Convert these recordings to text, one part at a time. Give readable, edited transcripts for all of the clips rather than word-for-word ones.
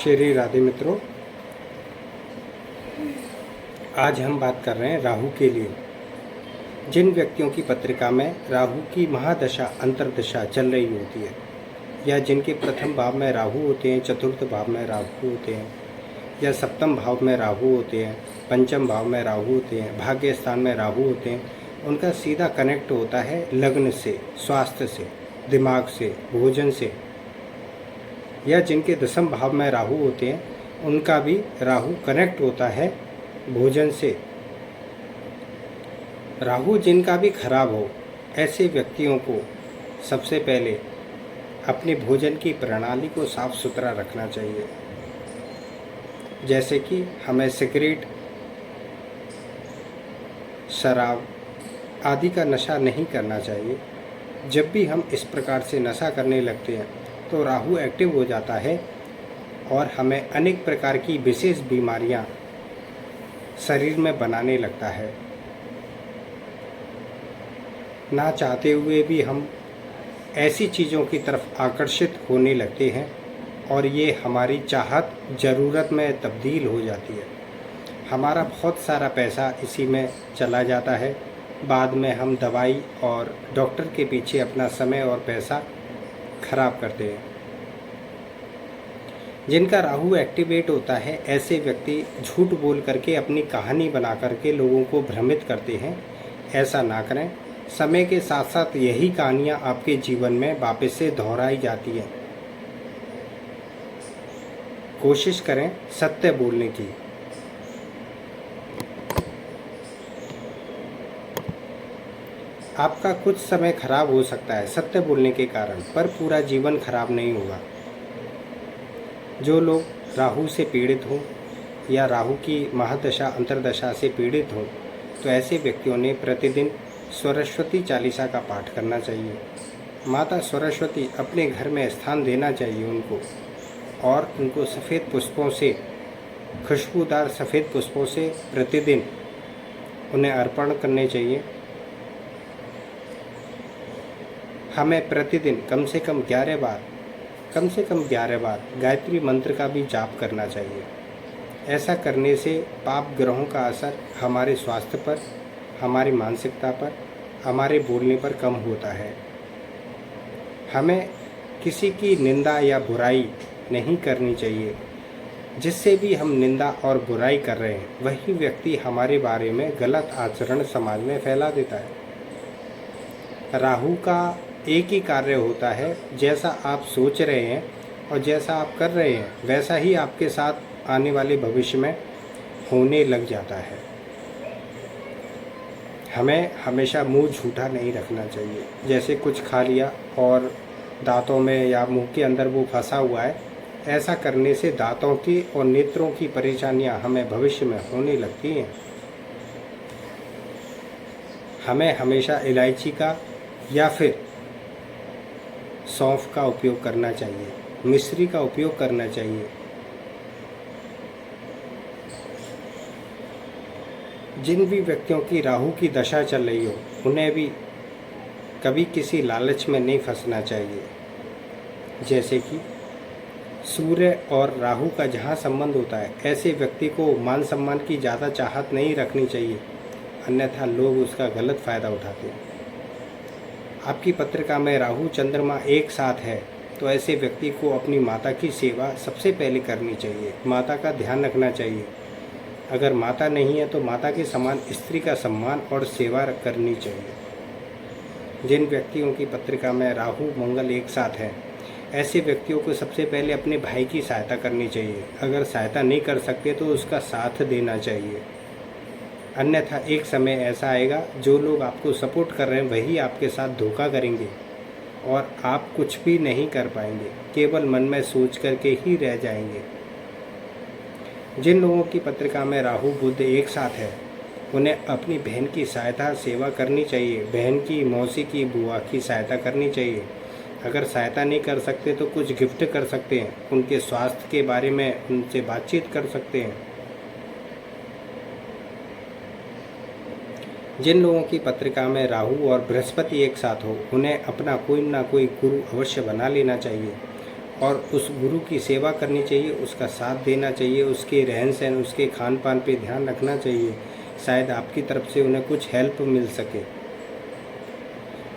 श्री राधे मित्रों, आज हम बात कर रहे हैं राहु के लिए। जिन व्यक्तियों की पत्रिका में राहु की महादशा अंतर्दशा चल रही होती है या जिनके प्रथम भाव में राहु होते हैं, चतुर्थ भाव में राहु होते हैं या सप्तम भाव में राहु होते हैं, पंचम भाव में राहु होते हैं, भाग्य स्थान में राहु होते हैं, उनका सीधा कनेक्ट होता है लग्न से, स्वास्थ्य से, दिमाग से, भोजन से। या जिनके दसम भाव में राहु होते हैं उनका भी राहु कनेक्ट होता है भोजन से। राहु जिनका भी खराब हो, ऐसे व्यक्तियों को सबसे पहले अपने भोजन की प्रणाली को साफ सुथरा रखना चाहिए। जैसे कि हमें सिगरेट, शराब आदि का नशा नहीं करना चाहिए। जब भी हम इस प्रकार से नशा करने लगते हैं तो राहु एक्टिव हो जाता है और हमें अनेक प्रकार की विशेष बीमारियां शरीर में बनाने लगता है। ना चाहते हुए भी हम ऐसी चीज़ों की तरफ आकर्षित होने लगते हैं और ये हमारी चाहत ज़रूरत में तब्दील हो जाती है। हमारा बहुत सारा पैसा इसी में चला जाता है। बाद में हम दवाई और डॉक्टर के पीछे अपना समय और पैसा खराब करते हैं। जिनका राहु एक्टिवेट होता है, ऐसे व्यक्ति झूठ बोल करके अपनी कहानी बना करके लोगों को भ्रमित करते हैं। ऐसा ना करें। समय के साथ साथ यही कहानियाँ आपके जीवन में वापस से दोहराई जाती हैं। कोशिश करें सत्य बोलने की। आपका कुछ समय खराब हो सकता है सत्य बोलने के कारण, पर पूरा जीवन खराब नहीं होगा। जो लोग राहु से पीड़ित हों या राहु की महादशा अंतर्दशा से पीड़ित हों, तो ऐसे व्यक्तियों ने प्रतिदिन सरस्वती चालीसा का पाठ करना चाहिए। माता सरस्वती अपने घर में स्थान देना चाहिए उनको, और उनको सफ़ेद पुष्पों से, खुशबूदार सफ़ेद पुष्पों से प्रतिदिन उन्हें अर्पण करने चाहिए। हमें प्रतिदिन कम से कम 11 बार गायत्री मंत्र का भी जाप करना चाहिए। ऐसा करने से पाप ग्रहों का असर हमारे स्वास्थ्य पर, हमारी मानसिकता पर, हमारे बोलने पर कम होता है। हमें किसी की निंदा या बुराई नहीं करनी चाहिए। जिससे भी हम निंदा और बुराई कर रहे हैं, वही व्यक्ति हमारे बारे में गलत आचरण समाज में फैला देता है। राहु का एक ही कार्य होता है, जैसा आप सोच रहे हैं और जैसा आप कर रहे हैं, वैसा ही आपके साथ आने वाले भविष्य में होने लग जाता है। हमें हमेशा मुंह झूठा नहीं रखना चाहिए। जैसे कुछ खा लिया और दांतों में या मुंह के अंदर वो फंसा हुआ है, ऐसा करने से दांतों की और नेत्रों की परेशानियां हमें भविष्य में होने लगती हैं। हमें हमेशा इलायची का या फिर सौंफ का उपयोग करना चाहिए, मिश्री का उपयोग करना चाहिए। जिन भी व्यक्तियों की राहु की दशा चल रही हो, उन्हें भी कभी किसी लालच में नहीं फंसना चाहिए। जैसे कि सूर्य और राहु का जहाँ संबंध होता है, ऐसे व्यक्ति को मान सम्मान की ज़्यादा चाहत नहीं रखनी चाहिए, अन्यथा लोग उसका गलत फ़ायदा उठाते हैं। आपकी पत्रिका में राहु चंद्रमा एक साथ है, तो ऐसे व्यक्ति को अपनी माता की सेवा सबसे पहले करनी चाहिए। माता का ध्यान रखना चाहिए। अगर माता नहीं है तो माता के समान स्त्री का सम्मान और सेवा करनी चाहिए। जिन व्यक्तियों की पत्रिका में राहु मंगल एक साथ है, ऐसे व्यक्तियों को सबसे पहले अपने भाई की सहायता करनी चाहिए। अगर सहायता नहीं कर सकते तो उसका साथ देना चाहिए। अन्यथा एक समय ऐसा आएगा, जो लोग आपको सपोर्ट कर रहे हैं वही आपके साथ धोखा करेंगे और आप कुछ भी नहीं कर पाएंगे, केवल मन में सोच करके ही रह जाएंगे। जिन लोगों की पत्रिका में राहु बुध एक साथ है, उन्हें अपनी बहन की सहायता सेवा करनी चाहिए। बहन की, मौसी की, बुआ की सहायता करनी चाहिए। अगर सहायता नहीं कर सकते तो कुछ गिफ्ट कर सकते हैं। उनके स्वास्थ्य के बारे में उनसे बातचीत कर सकते हैं। जिन लोगों की पत्रिका में राहु और बृहस्पति एक साथ हो, उन्हें अपना कोई ना कोई गुरु अवश्य बना लेना चाहिए और उस गुरु की सेवा करनी चाहिए, उसका साथ देना चाहिए, उसके रहन सहन, उसके खान पान पे ध्यान रखना चाहिए। शायद आपकी तरफ से उन्हें कुछ हेल्प मिल सके।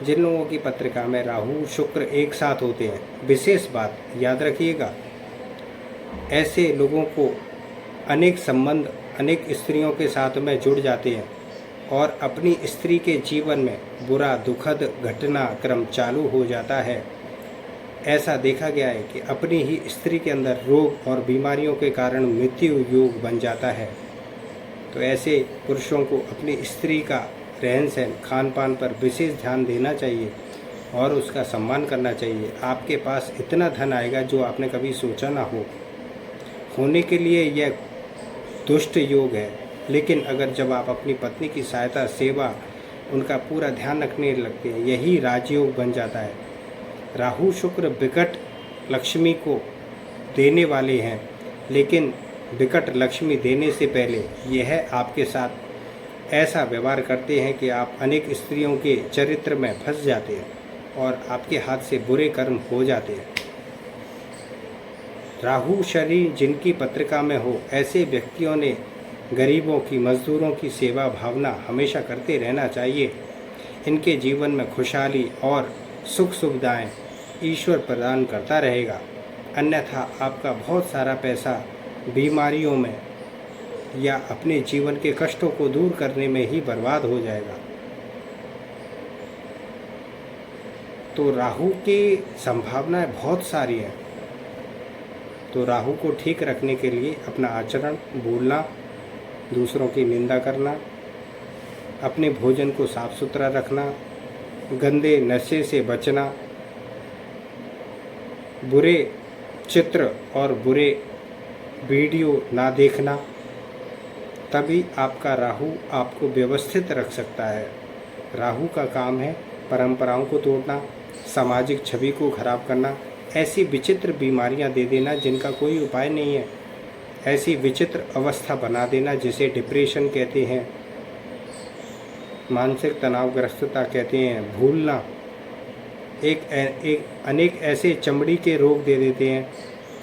जिन लोगों की पत्रिका में राहु शुक्र एक साथ होते हैं, विशेष बात याद रखिएगा, ऐसे लोगों को अनेक संबंध अनेक स्त्रियों के साथ में जुड़ जाते हैं और अपनी स्त्री के जीवन में बुरा दुखद घटनाक्रम चालू हो जाता है। ऐसा देखा गया है कि अपनी ही स्त्री के अंदर रोग और बीमारियों के कारण मृत्यु योग बन जाता है। तो ऐसे पुरुषों को अपनी स्त्री का रहन सहन खान पान पर विशेष ध्यान देना चाहिए और उसका सम्मान करना चाहिए। आपके पास इतना धन आएगा जो आपने कभी सोचा ना हो। होने के लिए यह दुष्ट योग है, लेकिन अगर जब आप अपनी पत्नी की सहायता सेवा उनका पूरा ध्यान रखने लगते हैं, यही राजयोग बन जाता है। राहु शुक्र विकट लक्ष्मी को देने वाले हैं, लेकिन विकट लक्ष्मी देने से पहले यह आपके साथ ऐसा व्यवहार करते हैं कि आप अनेक स्त्रियों के चरित्र में फंस जाते हैं और आपके हाथ से बुरे कर्म हो जाते हैं। राहु शनि जिनकी पत्रिका में हो, ऐसे व्यक्तियों ने गरीबों की मजदूरों की सेवा भावना हमेशा करते रहना चाहिए। इनके जीवन में खुशहाली और सुख सुविधाएं ईश्वर प्रदान करता रहेगा, अन्यथा आपका बहुत सारा पैसा बीमारियों में या अपने जीवन के कष्टों को दूर करने में ही बर्बाद हो जाएगा। तो राहु की संभावनाएं बहुत सारी हैं। तो राहु को ठीक रखने के लिए अपना आचरण, बोलना, दूसरों की निंदा करना, अपने भोजन को साफ सुथरा रखना, गंदे नशे से बचना, बुरे चित्र और बुरे वीडियो ना देखना, तभी आपका राहु आपको व्यवस्थित रख सकता है। राहु का काम है परंपराओं को तोड़ना, सामाजिक छवि को खराब करना, ऐसी विचित्र बीमारियां दे देना जिनका कोई उपाय नहीं है, ऐसी विचित्र अवस्था बना देना जिसे डिप्रेशन कहते हैं, मानसिक तनावग्रस्तता कहते हैं, भूलना, अनेक ऐसे चमड़ी के रोग दे देते हैं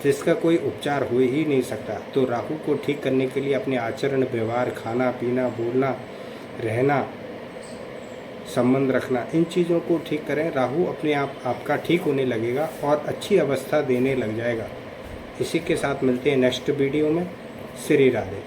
जिसका कोई उपचार हो ही नहीं सकता। तो राहु को ठीक करने के लिए अपने आचरण, व्यवहार, खाना पीना, बोलना, रहना, संबंध रखना, इन चीज़ों को ठीक करें। राहु अपने आप आपका ठीक होने लगेगा और अच्छी अवस्था देने लग जाएगा। इसी के साथ मिलते हैं नेक्स्ट वीडियो में। श्री राधे।